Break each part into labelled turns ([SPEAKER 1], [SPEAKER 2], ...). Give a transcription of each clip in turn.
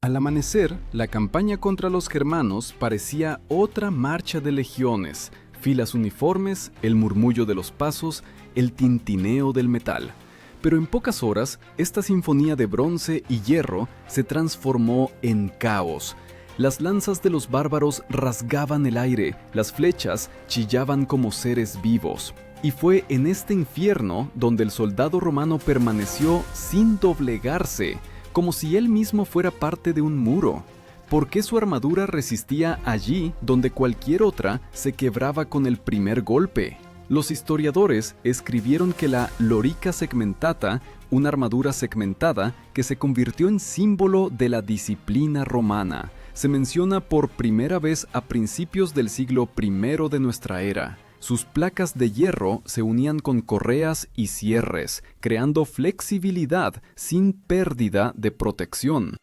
[SPEAKER 1] Al amanecer, la campaña contra los germanos parecía otra marcha de legiones, filas uniformes, el murmullo de los pasos, el tintineo del metal. Pero en pocas horas, esta sinfonía de bronce y hierro se transformó en caos. Las lanzas de los bárbaros rasgaban el aire, las flechas chillaban como seres vivos. Y fue en este infierno donde el soldado romano permaneció sin doblegarse, como si él mismo fuera parte de un muro. ¿Por qué su armadura resistía allí donde cualquier otra se quebraba con el primer golpe? Los historiadores escribieron que la lorica segmentata, una armadura segmentada que se convirtió en símbolo de la disciplina romana, se menciona por primera vez a principios del siglo I de nuestra era. Sus placas de hierro se unían con correas y cierres, creando flexibilidad sin pérdida de protección.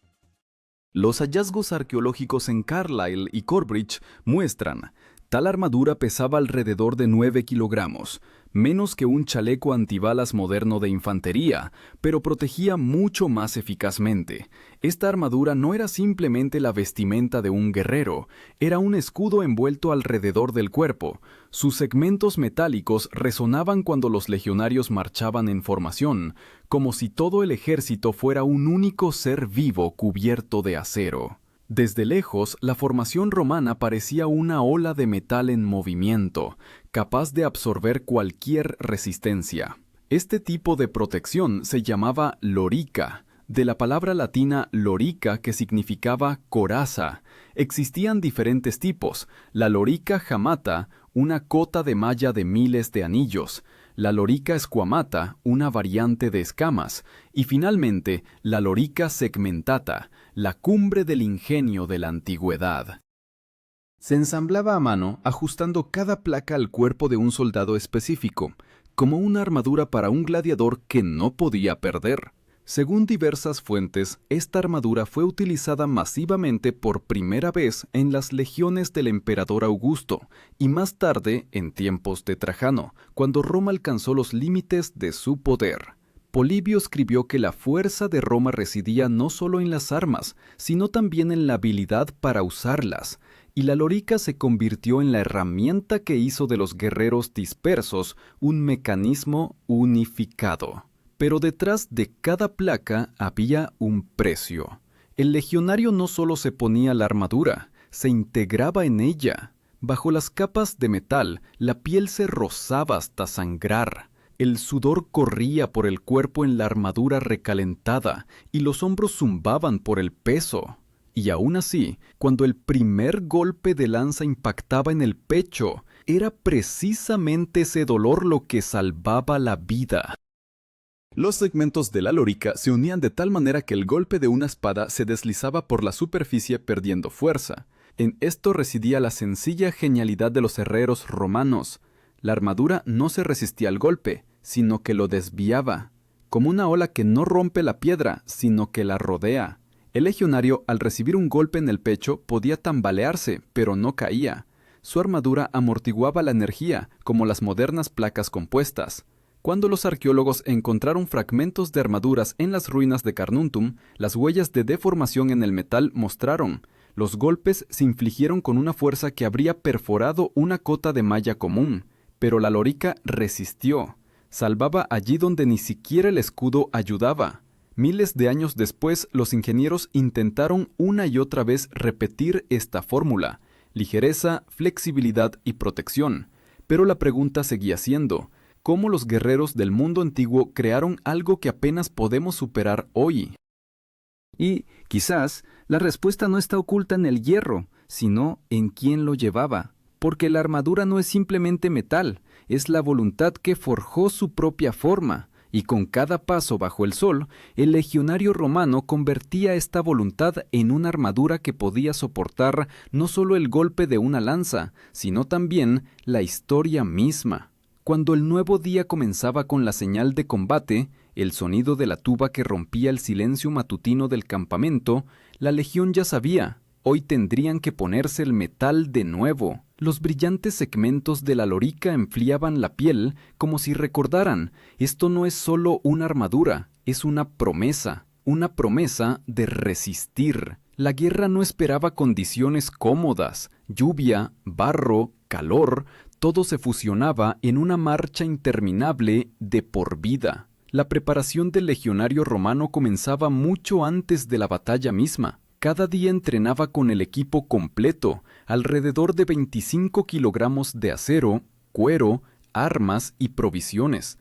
[SPEAKER 1] Los hallazgos arqueológicos en Carlisle y Corbridge muestran, tal armadura pesaba alrededor de 9 kilogramos, menos que un chaleco antibalas moderno de infantería, pero protegía mucho más eficazmente. Esta armadura no era simplemente la vestimenta de un guerrero, era un escudo envuelto alrededor del cuerpo. Sus segmentos metálicos resonaban cuando los legionarios marchaban en formación, como si todo el ejército fuera un único ser vivo cubierto de acero. Desde lejos, la formación romana parecía una ola de metal en movimiento, capaz de absorber cualquier resistencia. Este tipo de protección se llamaba lorica, de la palabra latina lorica que significaba coraza. Existían diferentes tipos: la lorica jamata, una cota de malla de miles de anillos; la lorica squamata, una variante de escamas; y finalmente la lorica segmentata, la cumbre del ingenio de la antigüedad. Se ensamblaba a mano, ajustando cada placa al cuerpo de un soldado específico, como una armadura para un gladiador que no podía perder. Según diversas fuentes, esta armadura fue utilizada masivamente por primera vez en las legiones del emperador Augusto y más tarde en tiempos de Trajano, cuando Roma alcanzó los límites de su poder. Polibio escribió que la fuerza de Roma residía no solo en las armas, sino también en la habilidad para usarlas, y la lorica se convirtió en la herramienta que hizo de los guerreros dispersos un mecanismo unificado. Pero detrás de cada placa había un precio. El legionario no solo se ponía la armadura, se integraba en ella. Bajo las capas de metal, la piel se rozaba hasta sangrar. El sudor corría por el cuerpo en la armadura recalentada y los hombros zumbaban por el peso. Y aún así, cuando el primer golpe de lanza impactaba en el pecho, era precisamente ese dolor lo que salvaba la vida. Los segmentos de la lorica se unían de tal manera que el golpe de una espada se deslizaba por la superficie perdiendo fuerza. En esto residía la sencilla genialidad de los herreros romanos. La armadura no se resistía al golpe, sino que lo desviaba, como una ola que no rompe la piedra, sino que la rodea. El legionario, al recibir un golpe en el pecho, podía tambalearse, pero no caía. Su armadura amortiguaba la energía, como las modernas placas compuestas. Cuando los arqueólogos encontraron fragmentos de armaduras en las ruinas de Carnuntum, las huellas de deformación en el metal mostraron. Los golpes se infligieron con una fuerza que habría perforado una cota de malla común, pero la lorica resistió. Salvaba allí donde ni siquiera el escudo ayudaba. Miles de años después, los ingenieros intentaron una y otra vez repetir esta fórmula: ligereza, flexibilidad y protección. Pero la pregunta seguía siendo: ¿cómo los guerreros del mundo antiguo crearon algo que apenas podemos superar hoy? Y, quizás, la respuesta no está oculta en el hierro, sino en quién lo llevaba. Porque la armadura no es simplemente metal, es la voluntad que forjó su propia forma, y con cada paso bajo el sol, el legionario romano convertía esta voluntad en una armadura que podía soportar no solo el golpe de una lanza, sino también la historia misma. Cuando el nuevo día comenzaba con la señal de combate, el sonido de la tuba que rompía el silencio matutino del campamento, la legión ya sabía: hoy tendrían que ponerse el metal de nuevo. Los brillantes segmentos de la lorica enfriaban la piel como si recordaran: esto no es solo una armadura, es una promesa de resistir. La guerra no esperaba condiciones cómodas, lluvia, barro, calor, todo se fusionaba en una marcha interminable de por vida. La preparación del legionario romano comenzaba mucho antes de la batalla misma. Cada día entrenaba con el equipo completo, alrededor de 25 kilogramos de acero, cuero, armas y provisiones.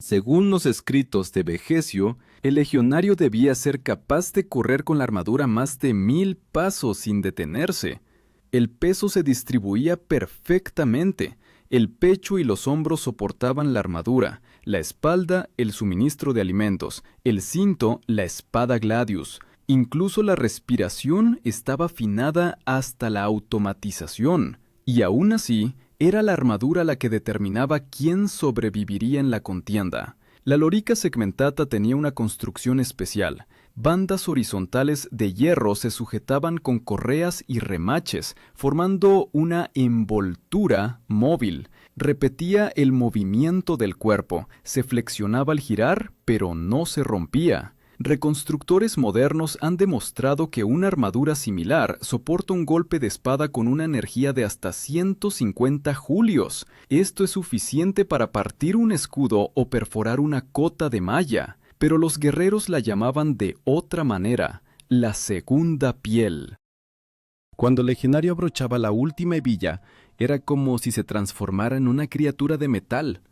[SPEAKER 1] Según los escritos de Vegesio, el legionario debía ser capaz de correr con la armadura más de 1000 pasos sin detenerse. El peso se distribuía perfectamente. El pecho y los hombros soportaban la armadura, la espalda el suministro de alimentos, el cinto la espada gladius. Incluso la respiración estaba afinada hasta la automatización. Y aún así, era la armadura la que determinaba quién sobreviviría en la contienda. La lorica segmentata tenía una construcción especial. Bandas horizontales de hierro se sujetaban con correas y remaches, formando una envoltura móvil. Repetía el movimiento del cuerpo, se flexionaba al girar, pero no se rompía. Reconstructores modernos han demostrado que una armadura similar soporta un golpe de espada con una energía de hasta 150 julios. Esto es suficiente para partir un escudo o perforar una cota de malla, pero los guerreros la llamaban de otra manera, la segunda piel. Cuando el legionario abrochaba la última hebilla, era como si se transformara en una criatura de metal.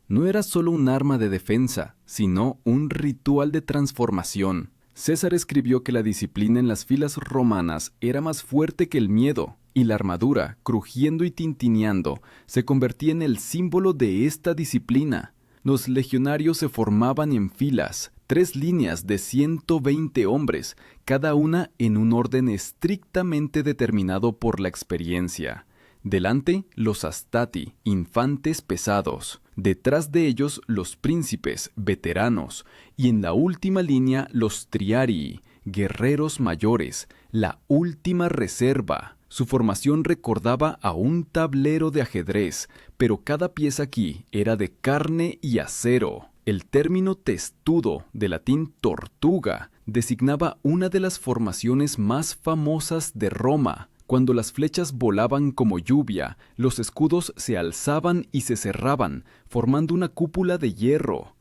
[SPEAKER 1] No era solo un arma de defensa, sino un ritual de transformación. César escribió que la disciplina en las filas romanas era más fuerte que el miedo, y la armadura, crujiendo y tintineando, se convertía en el símbolo de esta disciplina. Los legionarios se formaban en filas, 3 líneas de 120 hombres, cada una en un orden estrictamente determinado por la experiencia. Delante, los astati, infantes pesados. Detrás de ellos, los príncipes, veteranos. Y en la última línea, los triarii, guerreros mayores, la última reserva. Su formación recordaba a un tablero de ajedrez, pero cada pieza aquí era de carne y acero. El término testudo, de latín tortuga, designaba una de las formaciones más famosas de Roma. Cuando las flechas volaban como lluvia, los escudos se alzaban y se cerraban, formando una cúpula de hierro.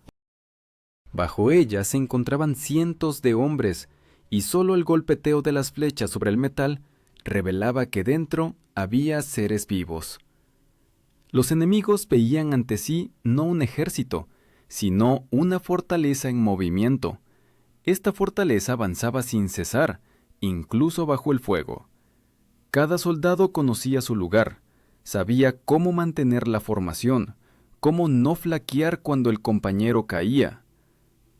[SPEAKER 1] Bajo ella se encontraban cientos de hombres, y solo el golpeteo de las flechas sobre el metal revelaba que dentro había seres vivos. Los enemigos veían ante sí no un ejército, sino una fortaleza en movimiento. Esta fortaleza avanzaba sin cesar, incluso bajo el fuego. Cada soldado conocía su lugar, sabía cómo mantener la formación, cómo no flaquear cuando el compañero caía.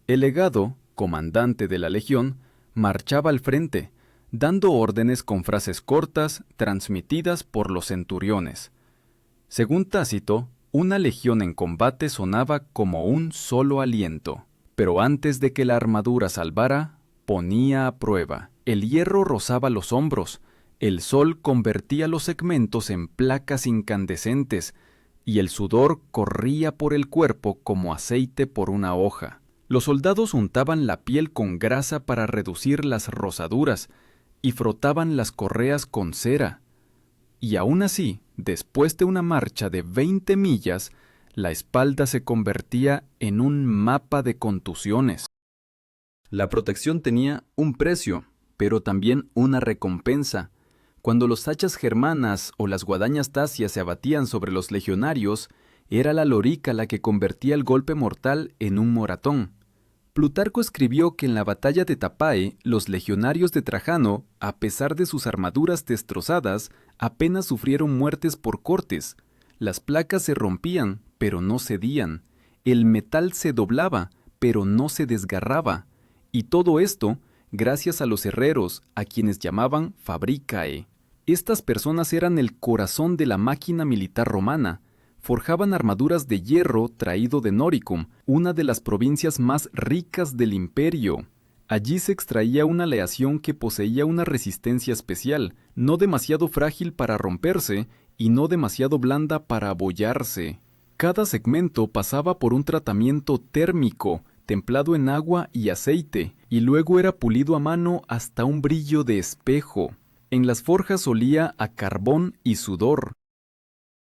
[SPEAKER 1] El legado, comandante de la legión, marchaba al frente, dando órdenes con frases cortas transmitidas por los centuriones. Según Tácito, una legión en combate sonaba como un solo aliento, pero antes de que la armadura salvara, ponía a prueba. El hierro rozaba los hombros, el sol convertía los segmentos en placas incandescentes, y el sudor corría por el cuerpo como aceite por una hoja. Los soldados untaban la piel con grasa para reducir las rozaduras, y frotaban las correas con cera. Y aún así, después de una marcha de 20 millas, la espalda se convertía en un mapa de contusiones. La protección tenía un precio, pero también una recompensa. Cuando los hachas germanas o las guadañas tasias se abatían sobre los legionarios, era la lorica la que convertía el golpe mortal en un moratón. Plutarco escribió que en la batalla de Tapae, los legionarios de Trajano, a pesar de sus armaduras destrozadas, apenas sufrieron muertes por cortes. Las placas se rompían, pero no cedían. El metal se doblaba, pero no se desgarraba. Y todo esto gracias a los herreros, a quienes llamaban fabricae. Estas personas eran el corazón de la máquina militar romana. Forjaban armaduras de hierro traído de Noricum, una de las provincias más ricas del imperio. Allí se extraía una aleación que poseía una resistencia especial, no demasiado frágil para romperse y no demasiado blanda para abollarse. Cada segmento pasaba por un tratamiento térmico, templado en agua y aceite, y luego era pulido a mano hasta un brillo de espejo. En las forjas olía a carbón y sudor.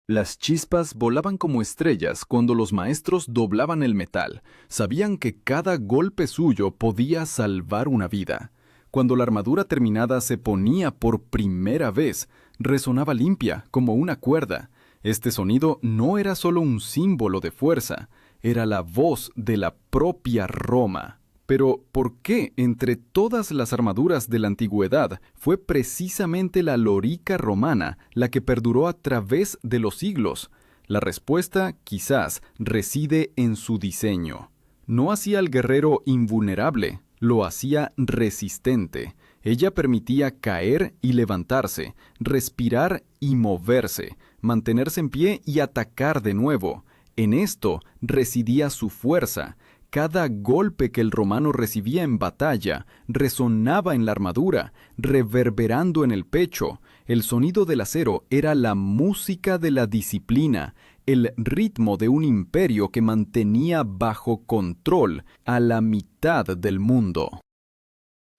[SPEAKER 1] Las chispas volaban como estrellas cuando los maestros doblaban el metal. Sabían que cada golpe suyo podía salvar una vida. Cuando la armadura terminada se ponía por primera vez, resonaba limpia como una cuerda. Este sonido no era solo un símbolo de fuerza, era la voz de la propia Roma. Pero, ¿por qué entre todas las armaduras de la antigüedad fue precisamente la lorica romana la que perduró a través de los siglos? La respuesta, quizás, reside en su diseño. No hacía al guerrero invulnerable, lo hacía resistente. Ella permitía caer y levantarse, respirar y moverse, mantenerse en pie y atacar de nuevo. En esto residía su fuerza. Cada golpe que el romano recibía en batalla resonaba en la armadura, reverberando en el pecho. El sonido del acero era la música de la disciplina, el ritmo de un imperio que mantenía bajo control a la mitad del mundo.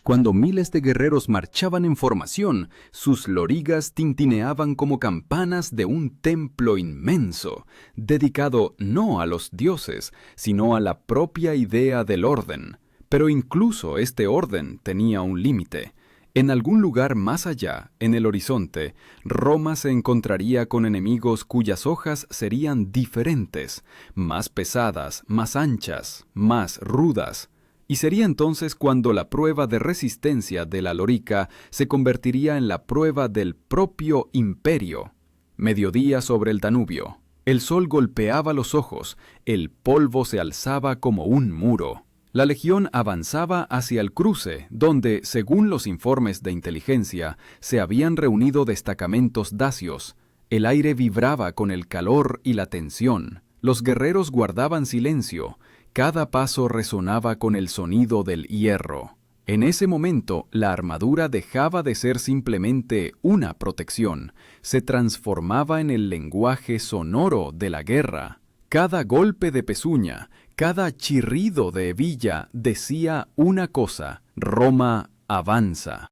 [SPEAKER 1] Cuando miles de guerreros marchaban en formación, sus lorigas tintineaban como campanas de un templo inmenso, dedicado no a los dioses, sino a la propia idea del orden. Pero incluso este orden tenía un límite. En algún lugar más allá, en el horizonte, Roma se encontraría con enemigos cuyas hojas serían diferentes, más pesadas, más anchas, más rudas. Y sería entonces cuando la prueba de resistencia de la lorica se convertiría en la prueba del propio imperio. Mediodía sobre el Danubio. El sol golpeaba los ojos, el polvo se alzaba como un muro. La legión avanzaba hacia el cruce, donde, según los informes de inteligencia, se habían reunido destacamentos dacios. El aire vibraba con el calor y la tensión. Los guerreros guardaban silencio. Cada paso resonaba con el sonido del hierro. En ese momento, la armadura dejaba de ser simplemente una protección, se transformaba en el lenguaje sonoro de la guerra. Cada golpe de pezuña, cada chirrido de hebilla decía una cosa: Roma avanza.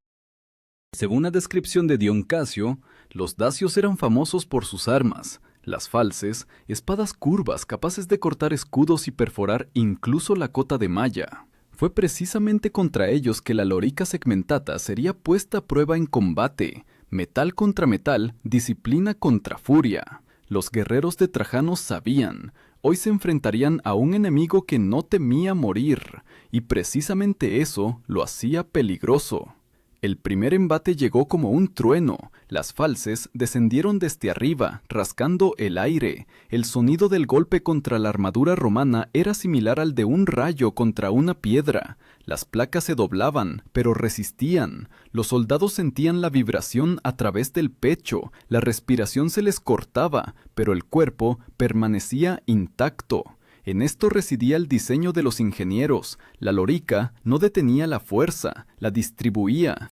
[SPEAKER 1] Según la descripción de Dion Casio, los dacios eran famosos por sus armas. Las falces, espadas curvas capaces de cortar escudos y perforar incluso la cota de malla. Fue precisamente contra ellos que la lorica segmentata sería puesta a prueba en combate, metal contra metal, disciplina contra furia. Los guerreros de Trajano sabían, hoy se enfrentarían a un enemigo que no temía morir, y precisamente eso lo hacía peligroso. El primer embate llegó como un trueno. Las falces descendieron desde arriba, rascando el aire. El sonido del golpe contra la armadura romana era similar al de un rayo contra una piedra. Las placas se doblaban, pero resistían. Los soldados sentían la vibración a través del pecho. La respiración se les cortaba, pero el cuerpo permanecía intacto. En esto residía el diseño de los ingenieros. La lorica no detenía la fuerza, la distribuía.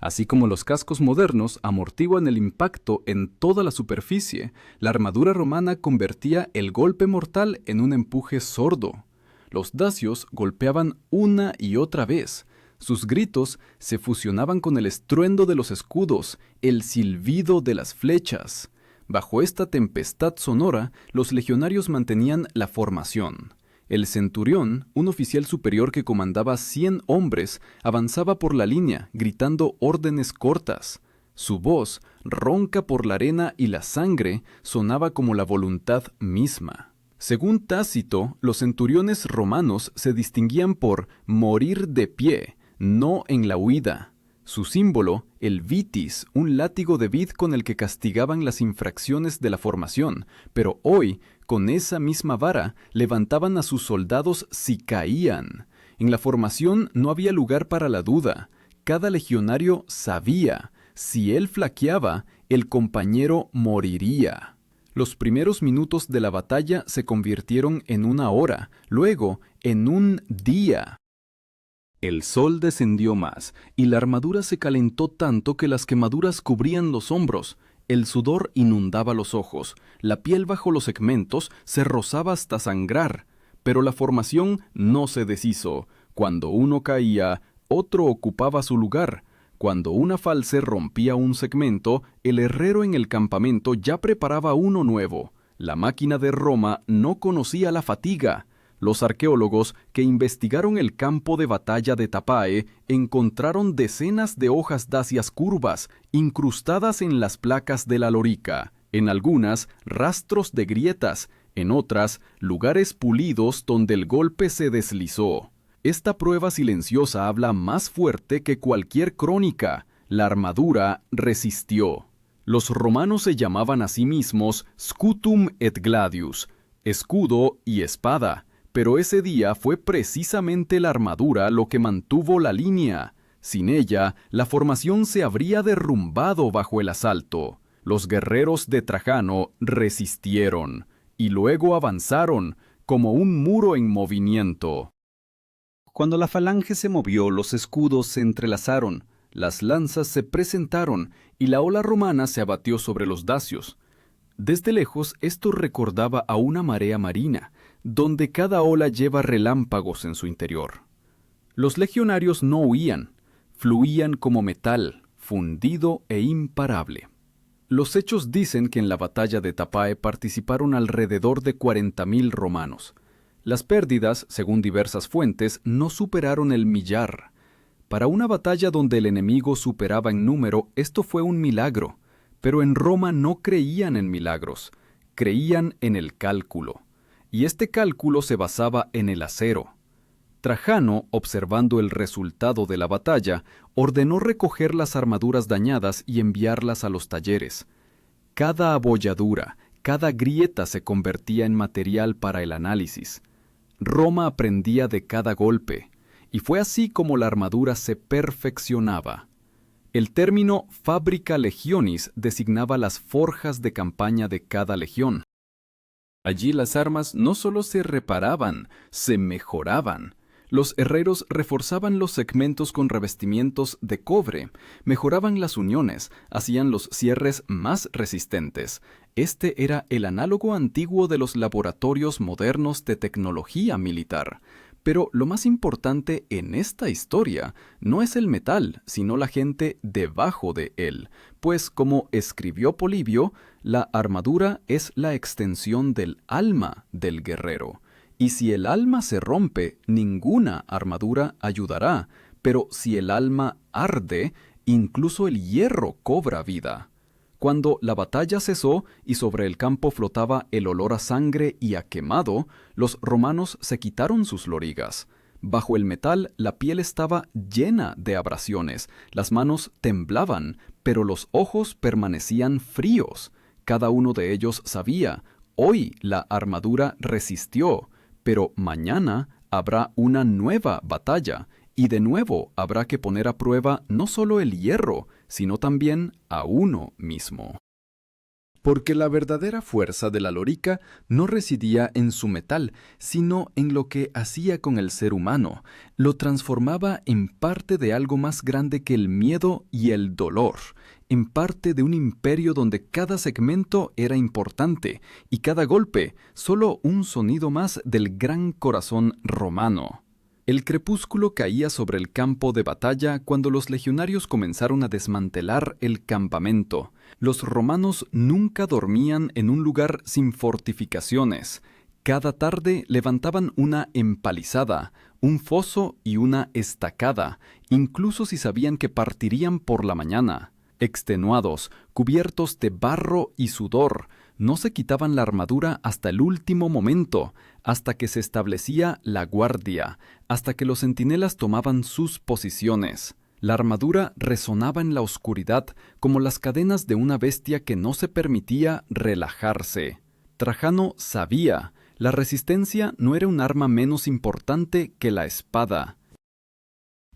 [SPEAKER 1] Así como los cascos modernos amortiguan el impacto en toda la superficie, la armadura romana convertía el golpe mortal en un empuje sordo. Los dacios golpeaban una y otra vez. Sus gritos se fusionaban con el estruendo de los escudos, el silbido de las flechas. Bajo esta tempestad sonora, los legionarios mantenían la formación. El centurión, un oficial superior que comandaba 100 hombres, avanzaba por la línea, gritando órdenes cortas. Su voz, ronca por la arena y la sangre, sonaba como la voluntad misma. Según Tácito, los centuriones romanos se distinguían por morir de pie, no en la huida. Su símbolo, el vitis, un látigo de vid con el que castigaban las infracciones de la formación, pero hoy, con esa misma vara, levantaban a sus soldados si caían. En la formación no había lugar para la duda. Cada legionario sabía, si él flaqueaba, el compañero moriría. Los primeros minutos de la batalla se convirtieron en una hora, luego en un día. El sol descendió más, y la armadura se calentó tanto que las quemaduras cubrían los hombros. El sudor inundaba los ojos, la piel bajo los segmentos se rozaba hasta sangrar. Pero la formación no se deshizo. Cuando uno caía, otro ocupaba su lugar. Cuando una false rompía un segmento, el herrero en el campamento ya preparaba uno nuevo. La máquina de Roma no conocía la fatiga. Los arqueólogos que investigaron el campo de batalla de Tapae encontraron decenas de hojas dacias curvas incrustadas en las placas de la lorica. En algunas, rastros de grietas, en otras, lugares pulidos donde el golpe se deslizó. Esta prueba silenciosa habla más fuerte que cualquier crónica. La armadura resistió. Los romanos se llamaban a sí mismos scutum et gladius, escudo y espada, pero ese día fue precisamente la armadura lo que mantuvo la línea. Sin ella, la formación se habría derrumbado bajo el asalto. Los guerreros de Trajano resistieron, y luego avanzaron, como un muro en movimiento.
[SPEAKER 2] Cuando la falange se movió, los escudos se entrelazaron, las lanzas se presentaron y la ola romana se abatió sobre los dacios. Desde lejos esto recordaba a una marea marina, donde cada ola lleva relámpagos en su interior. Los legionarios no huían, fluían como metal, fundido e imparable. Los hechos dicen que en la batalla de Tapae participaron alrededor de 40.000 romanos. Las pérdidas, según diversas fuentes, no superaron el millar. Para una batalla donde el enemigo superaba en número, esto fue un milagro. Pero en Roma no creían en milagros, creían en el cálculo. Y este cálculo se basaba en el acero. Trajano, observando el resultado de la batalla, ordenó recoger las armaduras dañadas y enviarlas a los talleres. Cada abolladura, cada grieta se convertía en material para el análisis. Roma aprendía de cada golpe, y fue así como la armadura se perfeccionaba. El término fabrica legionis designaba las forjas de campaña de cada legión. Allí las armas no solo se reparaban, se mejoraban. Los herreros reforzaban los segmentos con revestimientos de cobre, mejoraban las uniones, hacían los cierres más resistentes. Este era el análogo antiguo de los laboratorios modernos de tecnología militar. Pero lo más importante en esta historia no es el metal, sino la gente debajo de él, pues como escribió Polibio, la armadura es la extensión del alma del guerrero. Y si el alma se rompe, ninguna armadura ayudará, pero si el alma arde, incluso el hierro cobra vida. Cuando la batalla cesó y sobre el campo flotaba el olor a sangre y a quemado, los romanos se quitaron sus lorigas. Bajo el metal la piel estaba llena de abrasiones, las manos temblaban, pero los ojos permanecían fríos. Cada uno de ellos sabía, hoy la armadura resistió, pero mañana habrá una nueva batalla, y de nuevo habrá que poner a prueba no solo el hierro, sino también a uno mismo. Porque la verdadera fuerza de la lorica no residía en su metal, sino en lo que hacía con el ser humano. Lo transformaba en parte de algo más grande que el miedo y el dolor, en parte de un imperio donde cada segmento era importante y cada golpe solo un sonido más del gran corazón romano. El crepúsculo caía sobre el campo de batalla cuando los legionarios comenzaron a desmantelar el campamento. Los romanos nunca dormían en un lugar sin fortificaciones. Cada tarde levantaban una empalizada, un foso y una estacada, incluso si sabían que partirían por la mañana. Extenuados, cubiertos de barro y sudor, no se quitaban la armadura hasta el último momento, hasta que se establecía la guardia, hasta que los centinelas tomaban sus posiciones. La armadura resonaba en la oscuridad como las cadenas de una bestia que no se permitía relajarse. Trajano sabía, la resistencia no era un arma menos importante que la espada.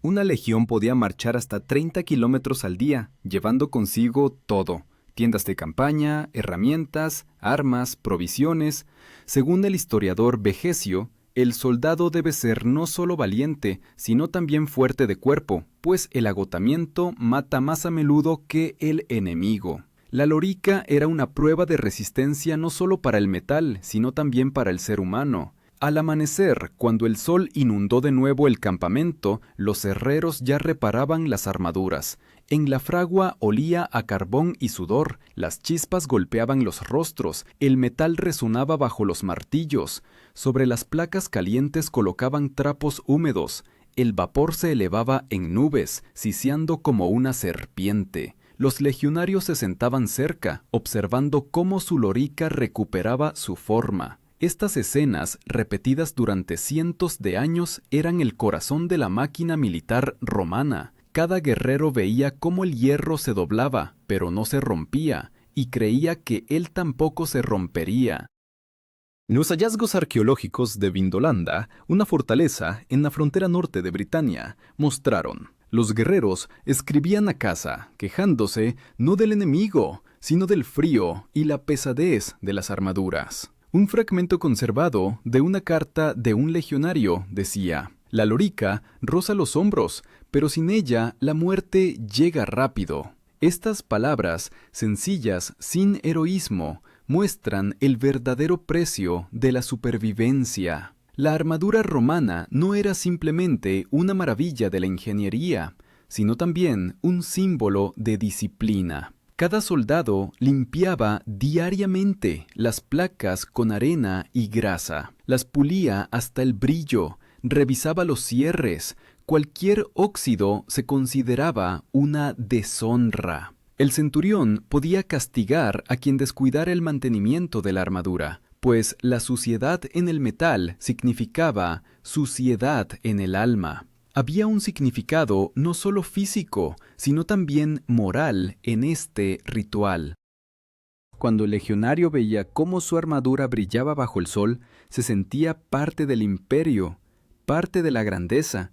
[SPEAKER 2] Una legión podía marchar hasta 30 kilómetros al día, llevando consigo todo: tiendas de campaña, herramientas, armas, provisiones. Según el historiador Vegesio, el soldado debe ser no solo valiente, sino también fuerte de cuerpo, pues el agotamiento mata más a menudo que el enemigo. La lorica era una prueba de resistencia no solo para el metal, sino también para el ser humano. Al amanecer, cuando el sol inundó de nuevo el campamento, los herreros ya reparaban las armaduras. En la fragua olía a carbón y sudor, las chispas golpeaban los rostros, el metal resonaba bajo los martillos. Sobre las placas calientes colocaban trapos húmedos. El vapor se elevaba en nubes, siseando como una serpiente. Los legionarios se sentaban cerca, observando cómo su lorica recuperaba su forma. Estas escenas, repetidas durante cientos de años, eran el corazón de la máquina militar romana. Cada guerrero veía cómo el hierro se doblaba, pero no se rompía, y creía que él tampoco se rompería.
[SPEAKER 1] Los hallazgos arqueológicos de Vindolanda, una fortaleza en la frontera norte de Britania, mostraron: los guerreros escribían a casa, quejándose no del enemigo, sino del frío y la pesadez de las armaduras. Un fragmento conservado de una carta de un legionario decía: la lorica roza los hombros, pero sin ella la muerte llega rápido. Estas palabras, sencillas, sin heroísmo, muestran el verdadero precio de la supervivencia. La armadura romana no era simplemente una maravilla de la ingeniería, sino también un símbolo de disciplina. Cada soldado limpiaba diariamente las placas con arena y grasa, las pulía hasta el brillo, revisaba los cierres. Cualquier óxido se consideraba una deshonra. El centurión podía castigar a quien descuidara el mantenimiento de la armadura, pues la suciedad en el metal significaba suciedad en el alma. Había un significado no solo físico, sino también moral en este ritual. Cuando el legionario veía cómo su armadura brillaba bajo el sol, se sentía parte del imperio, parte de la grandeza,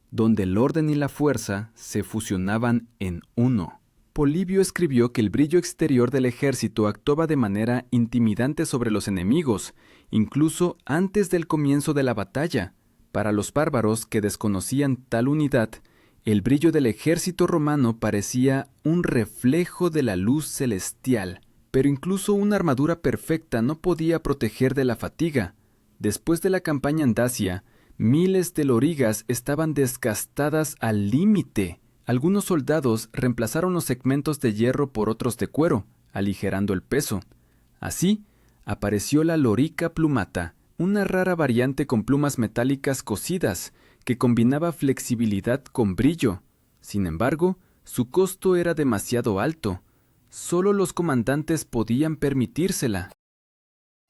[SPEAKER 1] donde el orden y la fuerza se fusionaban en uno. Polibio escribió que el brillo exterior del ejército actuaba de manera intimidante sobre los enemigos, incluso antes del comienzo de la batalla. Para los bárbaros que desconocían tal unidad, el brillo del ejército romano parecía un reflejo de la luz celestial. Pero incluso una armadura perfecta no podía proteger de la fatiga. Después de la campaña en Dacia, miles de lorigas estaban desgastadas al límite. Algunos soldados reemplazaron los segmentos de hierro por otros de cuero, aligerando el peso. Así, apareció la lorica plumata, una rara variante con plumas metálicas cosidas que combinaba flexibilidad con brillo. Sin embargo, su costo era demasiado alto. Solo los comandantes podían permitírsela.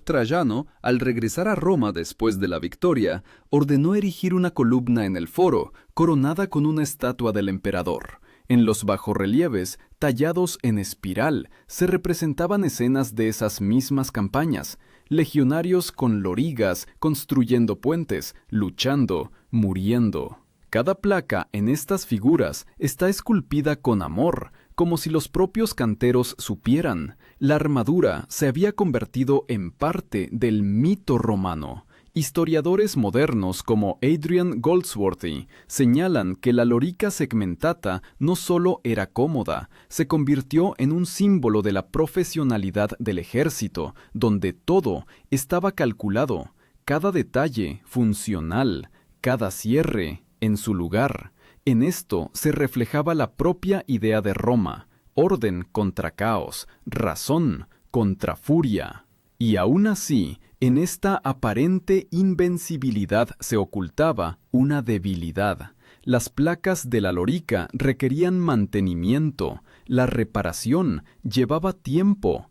[SPEAKER 1] Trajano, al regresar a Roma después de la victoria, ordenó erigir una columna en el foro, coronada con una estatua del emperador. En los bajorrelieves, tallados en espiral, se representaban escenas de esas mismas campañas: legionarios con lorigas, construyendo puentes, luchando, muriendo. Cada placa en estas figuras está esculpida con amor, como si los propios canteros supieran. La armadura se había convertido en parte del mito romano. Historiadores modernos como Adrian Goldsworthy señalan que la lorica segmentata no solo era cómoda, se convirtió en un símbolo de la profesionalidad del ejército, donde todo estaba calculado, cada detalle funcional, cada cierre en su lugar. En esto se reflejaba la propia idea de Roma: orden contra caos, razón contra furia. Y aún así, en esta aparente invencibilidad se ocultaba una debilidad. Las placas de la lorica requerían mantenimiento, la reparación llevaba tiempo.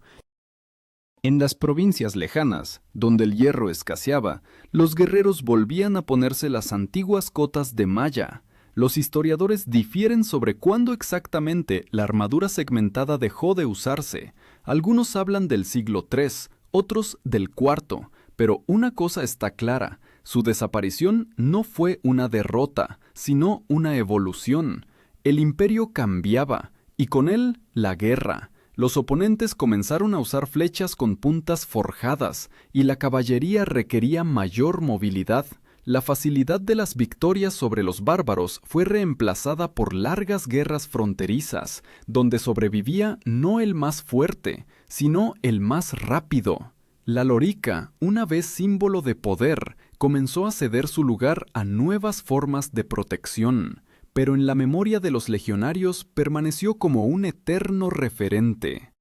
[SPEAKER 1] En las provincias lejanas, donde el hierro escaseaba, los guerreros volvían a ponerse las antiguas cotas de malla. Los historiadores difieren sobre cuándo exactamente la armadura segmentada dejó de usarse. Algunos hablan del siglo III, otros del IV, pero una cosa está clara: su desaparición no fue una derrota, sino una evolución. El imperio cambiaba, y con él la guerra. Los oponentes comenzaron a usar flechas con puntas forjadas, y la caballería requería mayor movilidad. La facilidad de las victorias sobre los bárbaros fue reemplazada por largas guerras fronterizas, donde sobrevivía no el más fuerte, sino el más rápido. La lorica, una vez símbolo de poder, comenzó a ceder su lugar a nuevas formas de protección, pero en la memoria de los legionarios permaneció como un eterno referente.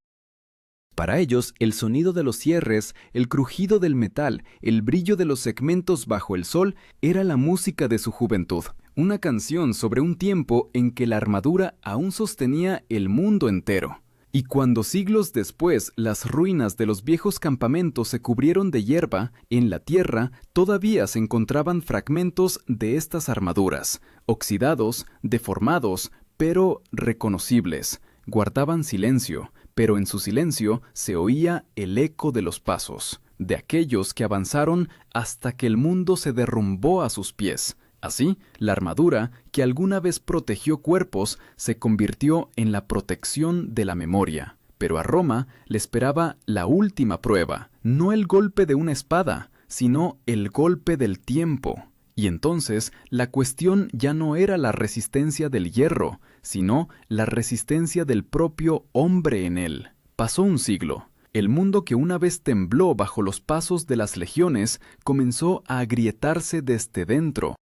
[SPEAKER 2] Para ellos, el sonido de los cierres, el crujido del metal, el brillo de los segmentos bajo el sol era la música de su juventud, una canción sobre un tiempo en que la armadura aún sostenía el mundo entero. Y cuando siglos después las ruinas de los viejos campamentos se cubrieron de hierba, en la tierra todavía se encontraban fragmentos de estas armaduras, oxidados, deformados, pero reconocibles. Guardaban silencio, pero en su silencio se oía el eco de los pasos, de aquellos que avanzaron hasta que el mundo se derrumbó a sus pies. Así, la armadura, que alguna vez protegió cuerpos, se convirtió en la protección de la memoria. Pero a Roma le esperaba la última prueba, no el golpe de una espada, sino el golpe del tiempo. Y entonces, la cuestión ya no era la resistencia del hierro, sino la resistencia del propio hombre en él. Pasó un siglo. El mundo que una vez tembló bajo los pasos de las legiones comenzó a agrietarse desde dentro.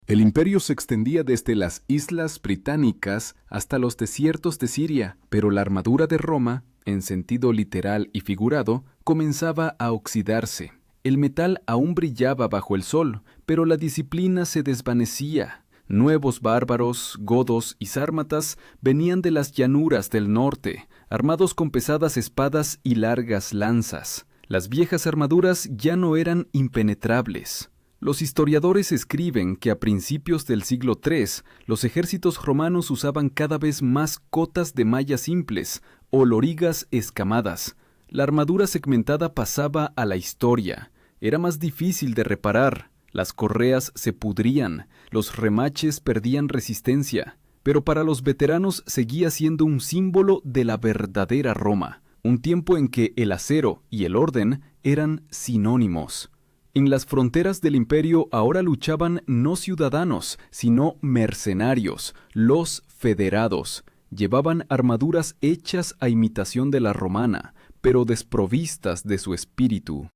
[SPEAKER 3] El imperio se extendía desde las islas británicas hasta los desiertos de Siria, pero la armadura de Roma, en sentido literal y figurado, comenzaba a oxidarse. El metal aún brillaba bajo el sol, pero la disciplina se desvanecía. Nuevos bárbaros, godos y sármatas venían de las llanuras del norte, armados con pesadas espadas y largas lanzas. Las viejas armaduras ya no eran impenetrables. Los historiadores escriben que a principios del siglo III, los ejércitos romanos usaban cada vez más cotas de malla simples o lorigas escamadas. La armadura segmentada pasaba a la historia. Era más difícil de reparar. Las correas se pudrían, los remaches perdían resistencia. Pero para los veteranos seguía siendo un símbolo de la verdadera Roma, un tiempo en que el acero y el orden eran sinónimos. En las fronteras del imperio ahora luchaban no ciudadanos, sino mercenarios, los federados. Llevaban armaduras hechas a imitación de la romana, pero desprovistas de su espíritu.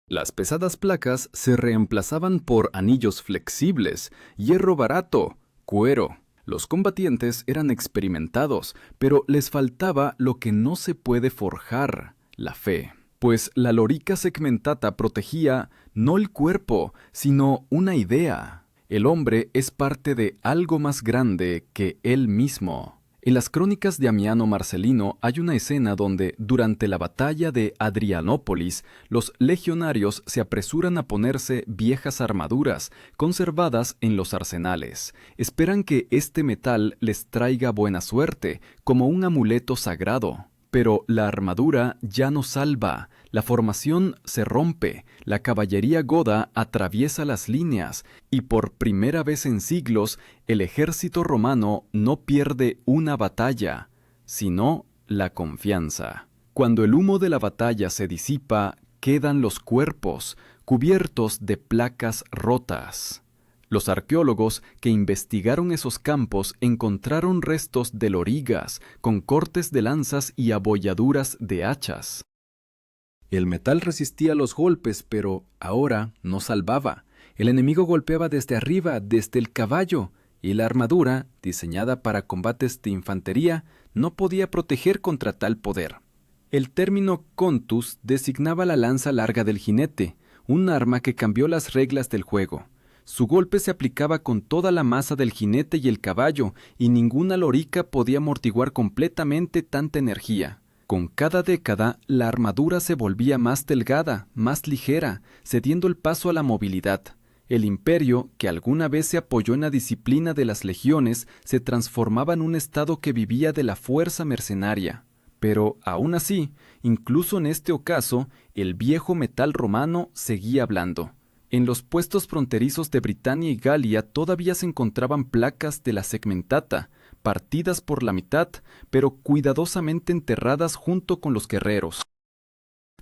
[SPEAKER 3] Las pesadas placas se reemplazaban por anillos flexibles, hierro barato, cuero. Los combatientes eran experimentados, pero les faltaba lo que no se puede forjar, la fe. Pues la lorica segmentata protegía no el cuerpo, sino una idea. El hombre es parte de algo más grande que él mismo. En las crónicas de Amiano Marcelino hay una escena donde, durante la batalla de Adrianópolis, los legionarios se apresuran a ponerse viejas armaduras conservadas en los arsenales. Esperan que este metal les traiga buena suerte, como un amuleto sagrado. Pero la armadura ya no salva, la formación se rompe, la caballería goda atraviesa las líneas y por primera vez en siglos el ejército romano no pierde una batalla, sino la confianza. Cuando el humo de la batalla se disipa, quedan los cuerpos cubiertos de placas rotas. Los arqueólogos que investigaron esos campos encontraron restos de lorigas, con cortes de lanzas y abolladuras de hachas. El metal resistía los golpes, pero ahora no salvaba. El enemigo golpeaba desde arriba, desde el caballo, y la armadura, diseñada para combates de infantería, no podía proteger contra tal poder. El término contus designaba la lanza larga del jinete, un arma que cambió las reglas del juego. Su golpe se aplicaba con toda la masa del jinete y el caballo, y ninguna lorica podía amortiguar completamente tanta energía. Con cada década, la armadura se volvía más delgada, más ligera, cediendo el paso a la movilidad. El imperio, que alguna vez se apoyó en la disciplina de las legiones, se transformaba en un estado que vivía de la fuerza mercenaria. Pero, aún así, incluso en este ocaso, el viejo metal romano seguía hablando. En los puestos fronterizos de Britania y Galia todavía se encontraban placas de la segmentata, partidas por la mitad, pero cuidadosamente enterradas junto con los guerreros.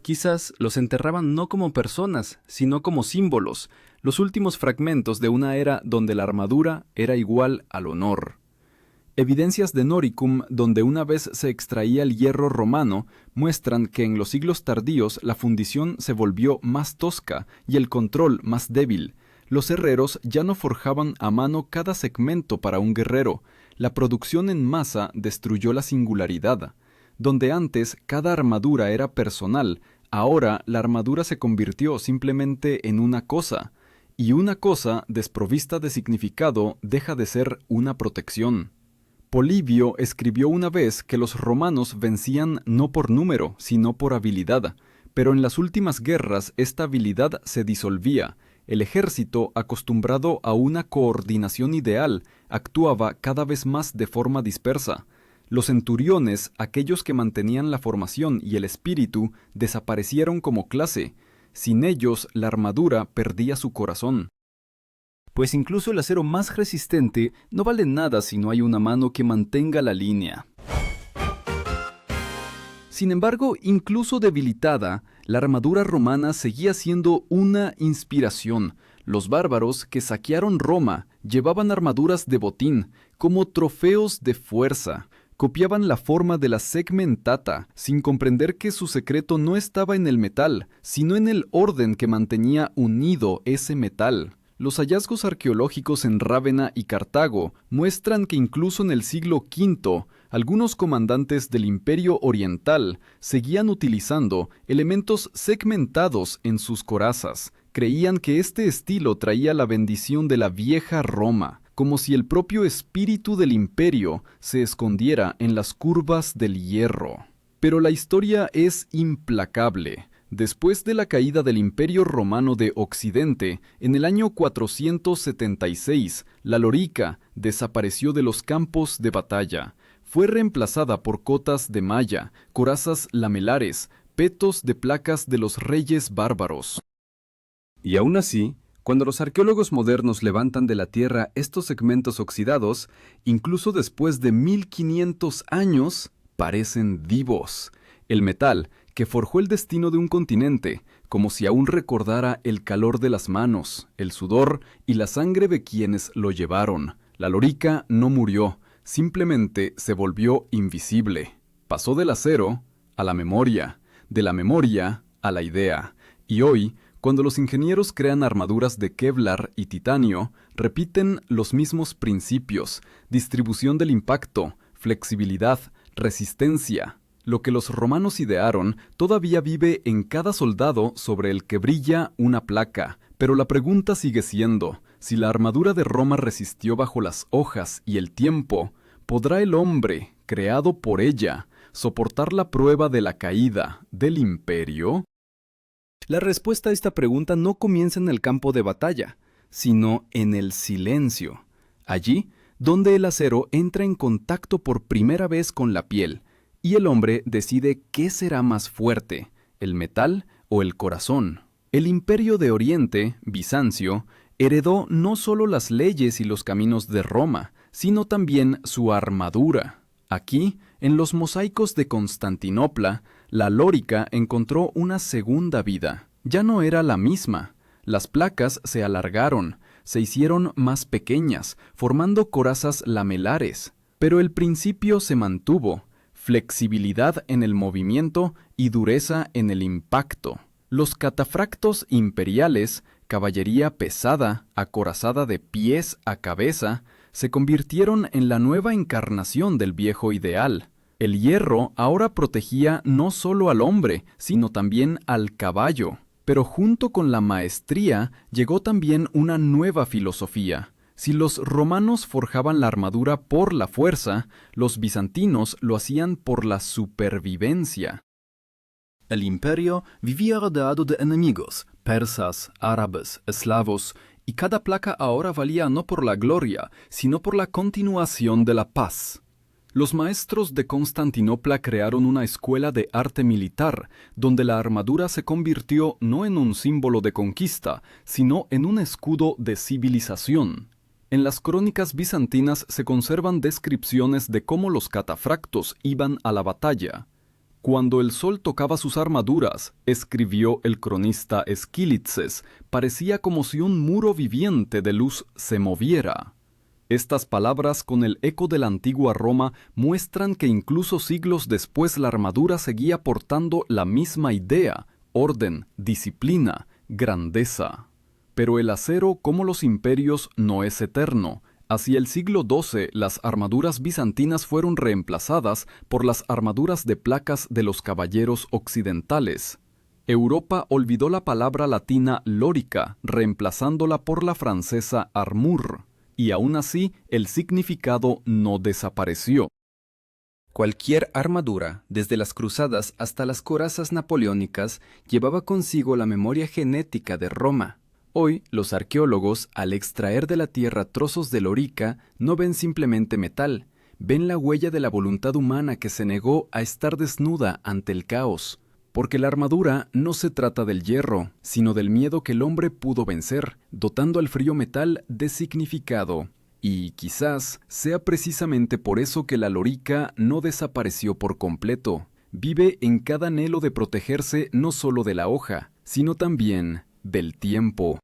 [SPEAKER 3] Quizás los enterraban no como personas, sino como símbolos, los últimos fragmentos de una era donde la armadura era igual al honor.
[SPEAKER 2] Evidencias de Noricum, donde una vez se extraía el hierro romano, muestran que en los siglos tardíos la fundición se volvió más tosca y el control más débil. Los herreros ya no forjaban a mano cada segmento para un guerrero. La producción en masa destruyó la singularidad. Donde antes cada armadura era personal, ahora la armadura se convirtió simplemente en una cosa. Y una cosa desprovista de significado deja de ser una protección. Polibio escribió una vez que los romanos vencían no por número, sino por habilidad, pero en las últimas guerras esta habilidad se disolvía. El ejército, acostumbrado a una coordinación ideal, actuaba cada vez más de forma dispersa. Los centuriones, aquellos que mantenían la formación y el espíritu, desaparecieron como clase. Sin ellos, la armadura perdía su corazón. Pues incluso el acero más resistente no vale nada si no hay una mano que mantenga la línea. Sin embargo, incluso debilitada, la armadura romana seguía siendo una inspiración. Los bárbaros que saquearon Roma llevaban armaduras de botín como trofeos de fuerza. Copiaban la forma de la segmentata, sin comprender que su secreto no estaba en el metal, sino en el orden que mantenía unido ese metal. Los hallazgos arqueológicos en Rávena y Cartago muestran que incluso en el siglo V, algunos comandantes del Imperio Oriental seguían utilizando elementos segmentados en sus corazas. Creían que este estilo traía la bendición de la vieja Roma, como si el propio espíritu del imperio se escondiera en las curvas del hierro. Pero la historia es implacable. Después de la caída del Imperio Romano de Occidente, en el año 476, la lorica desapareció de los campos de batalla. Fue reemplazada por cotas de malla, corazas lamelares, petos de placas de los reyes bárbaros.
[SPEAKER 3] Y aún así, cuando los arqueólogos modernos levantan de la tierra estos segmentos oxidados, incluso después de 1500 años, parecen vivos. El metal, que forjó el destino de un continente, como si aún recordara el calor de las manos, el sudor y la sangre de quienes lo llevaron. La lorica no murió, simplemente se volvió invisible. Pasó del acero a la memoria, de la memoria a la idea. Y hoy, cuando los ingenieros crean armaduras de Kevlar y titanio, repiten los mismos principios: distribución del impacto, flexibilidad, resistencia. Lo que los romanos idearon todavía vive en cada soldado sobre el que brilla una placa, pero la pregunta sigue siendo, si la armadura de Roma resistió bajo las hojas y el tiempo, ¿podrá el hombre, creado por ella, soportar la prueba de la caída del imperio?
[SPEAKER 2] La respuesta a esta pregunta no comienza en el campo de batalla, sino en el silencio. Allí, donde el acero entra en contacto por primera vez con la piel, y el hombre decide qué será más fuerte, el metal o el corazón. El Imperio de Oriente, Bizancio, heredó no solo las leyes y los caminos de Roma, sino también su armadura. Aquí, en los mosaicos de Constantinopla, la lórica encontró una segunda vida. Ya no era la misma. Las placas se alargaron, se hicieron más pequeñas, formando corazas lamelares. Pero el principio se mantuvo: flexibilidad en el movimiento y dureza en el impacto. Los catafractos imperiales, caballería pesada, acorazada de pies a cabeza, se convirtieron en la nueva encarnación del viejo ideal. El hierro ahora protegía no solo al hombre, sino también al caballo. Pero junto con la maestría llegó también una nueva filosofía. Si los romanos forjaban la armadura por la fuerza, los bizantinos lo hacían por la supervivencia. El imperio vivía rodeado de enemigos, persas, árabes, eslavos, y cada placa ahora valía no por la gloria, sino por la continuación de la paz. Los maestros de Constantinopla crearon una escuela de arte militar, donde la armadura se convirtió no en un símbolo de conquista, sino en un escudo de civilización. En las crónicas bizantinas se conservan descripciones de cómo los catafractos iban a la batalla. Cuando el sol tocaba sus armaduras, escribió el cronista Esquilitzes, parecía como si un muro viviente de luz se moviera. Estas palabras, con el eco de la antigua Roma, muestran que incluso siglos después la armadura seguía portando la misma idea: orden, disciplina, grandeza. Pero el acero, como los imperios, no es eterno. Hacia el siglo XII, las armaduras bizantinas fueron reemplazadas por las armaduras de placas de los caballeros occidentales. Europa olvidó la palabra latina lorica, reemplazándola por la francesa armure, y aún así el significado no desapareció.
[SPEAKER 4] Cualquier armadura, desde las cruzadas hasta las corazas napoleónicas, llevaba consigo la memoria genética de Roma. Hoy, los arqueólogos, al extraer de la tierra trozos de lorica, no ven simplemente metal, ven la huella de la voluntad humana que se negó a estar desnuda ante el caos. Porque la armadura no se trata del hierro, sino del miedo que el hombre pudo vencer, dotando al frío metal de significado. Y quizás sea precisamente por eso que la lorica no desapareció por completo. Vive en cada anhelo de protegerse no solo de la hoja, sino también del tiempo.